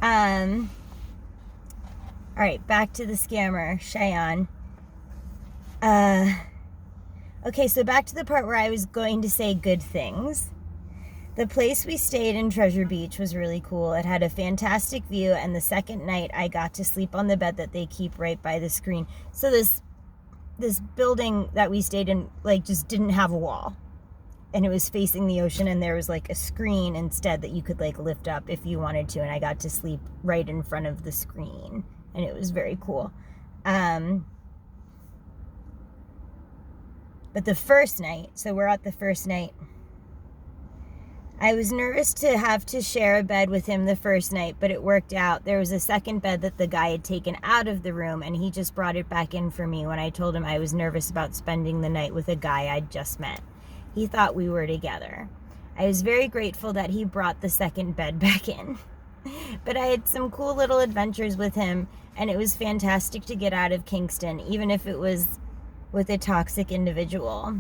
All right, back to the scammer, Cheyenne. Okay, so back to the part where I was going to say good things. The place we stayed in Treasure Beach was really cool. It had a fantastic view, and the second night I got to sleep on the bed that they keep right by the screen. So this building that we stayed in, like, just didn't have a wall. And it was facing the ocean, and there was, like, a screen instead that you could, like, lift up if you wanted to, and I got to sleep right in front of the screen, and it was very cool. But the first night, so we're at the first night, I was nervous to have to share a bed with him the first night, but it worked out. There was a second bed that the guy had taken out of the room, and he just brought it back in for me when I told him I was nervous about spending the night with a guy I'd just met. He thought we were together. I was very grateful that he brought the second bed back in. But I had some cool little adventures with him, and it was fantastic to get out of Kingston, even if it was with a toxic individual.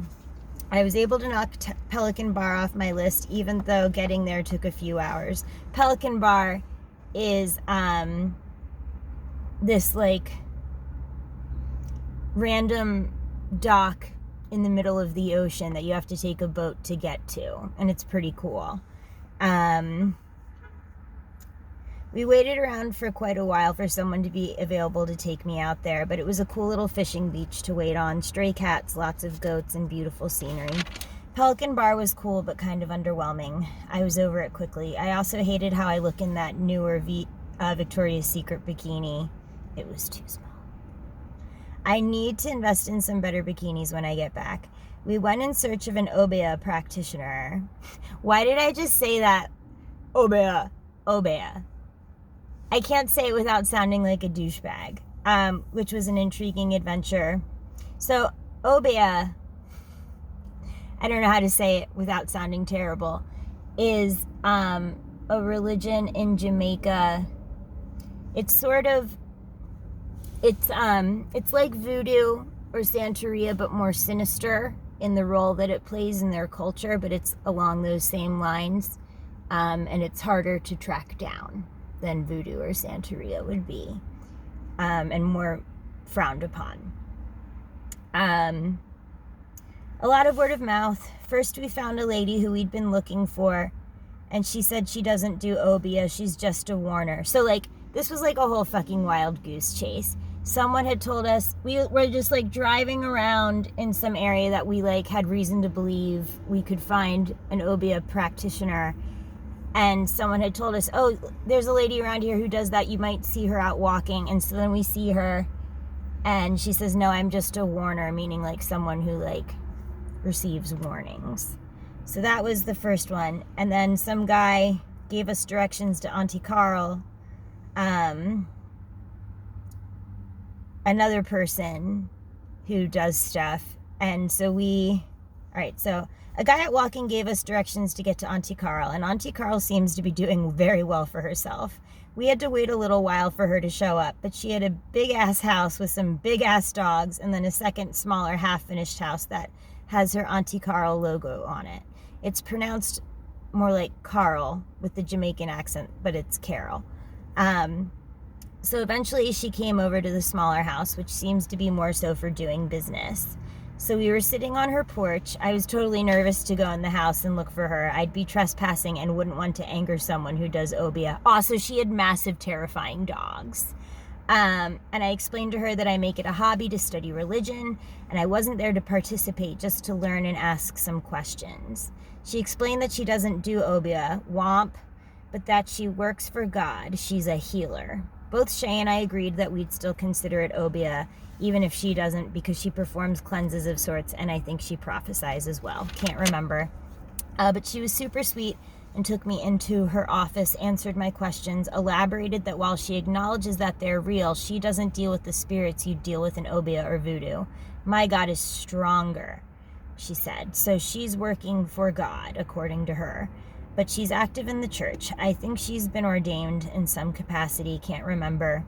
I was able to knock Pelican Bar off my list, even though getting there took a few hours. Pelican Bar is this, like, random dock in the middle of the ocean that you have to take a boat to get to, and it's pretty cool. We waited around for quite a while for someone to be available to take me out there, but it was a cool little fishing beach to wait on. Stray cats, lots of goats, and beautiful scenery. Pelican Bar was cool, but kind of underwhelming. I was over it quickly. I also hated how I look in that newer Victoria's Secret bikini. It was too small. I need to invest in some better bikinis when I get back. We went in search of an Obeah practitioner. Why did I just say that? Obeah. I can't say it without sounding like a douchebag, which was an intriguing adventure. So, Obeah, I don't know how to say it without sounding terrible, is a religion in Jamaica. It's like voodoo or Santeria, but more sinister in the role that it plays in their culture, but it's along those same lines, and it's harder to track down than voodoo or Santeria would be, and more frowned upon. A lot of word of mouth. First, we found a lady who we'd been looking for, and she said she doesn't do Obeah, she's just a warner. So, like, this was like a whole fucking wild goose chase. Someone had told us, we were just, like, driving around in some area that we, like, had reason to believe we could find an Obeah practitioner, and someone had told us, oh, there's a lady around here who does that, you might see her out walking. And so then we see her, and she says, no, I'm just a warner, meaning, like, someone who, like, receives warnings. So that was the first one. And then some guy gave us directions to Auntie Carl, another person who does stuff. And so so a guy at Walking gave us directions to get to Auntie Carl, and Auntie Carl seems to be doing very well for herself. We had to wait a little while for her to show up, but she had a big-ass house with some big-ass dogs, and then a second, smaller, half-finished house that has her Auntie Carl logo on it. It's pronounced more like Carl with the Jamaican accent, but it's Carol. So eventually she came over to the smaller house, which seems to be more so for doing business. So we were sitting on her porch. I was totally nervous to go in the house and look for her. I'd be trespassing and wouldn't want to anger someone who does Obeah. Also, she had massive, terrifying dogs. And I explained to her that I make it a hobby to study religion, and I wasn't there to participate, just to learn and ask some questions. She explained that she doesn't do Obeah, womp, but that she works for God. She's a healer. Both Shay and I agreed that we'd still consider it Obeah, even if she doesn't, because she performs cleanses of sorts, and I think she prophesies as well. Can't remember. But she was super sweet and took me into her office, answered my questions, elaborated that while she acknowledges that they're real, she doesn't deal with the spirits you deal with in Obeah or voodoo. My God is stronger, she said. So she's working for God, according to her. But she's active in the church. I think she's been ordained in some capacity, can't remember.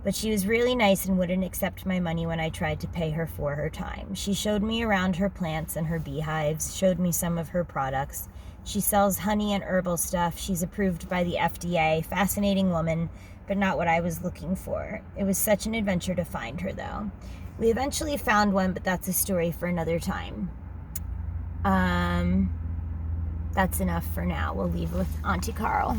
But she was really nice and wouldn't accept my money when I tried to pay her for her time. She showed me around her plants and her beehives, showed me some of her products. She sells honey and herbal stuff. She's approved by the FDA. Fascinating woman, but not what I was looking for. It was such an adventure to find her, though. We eventually found one, but that's a story for another time. That's enough for now. We'll leave with Auntie Carl.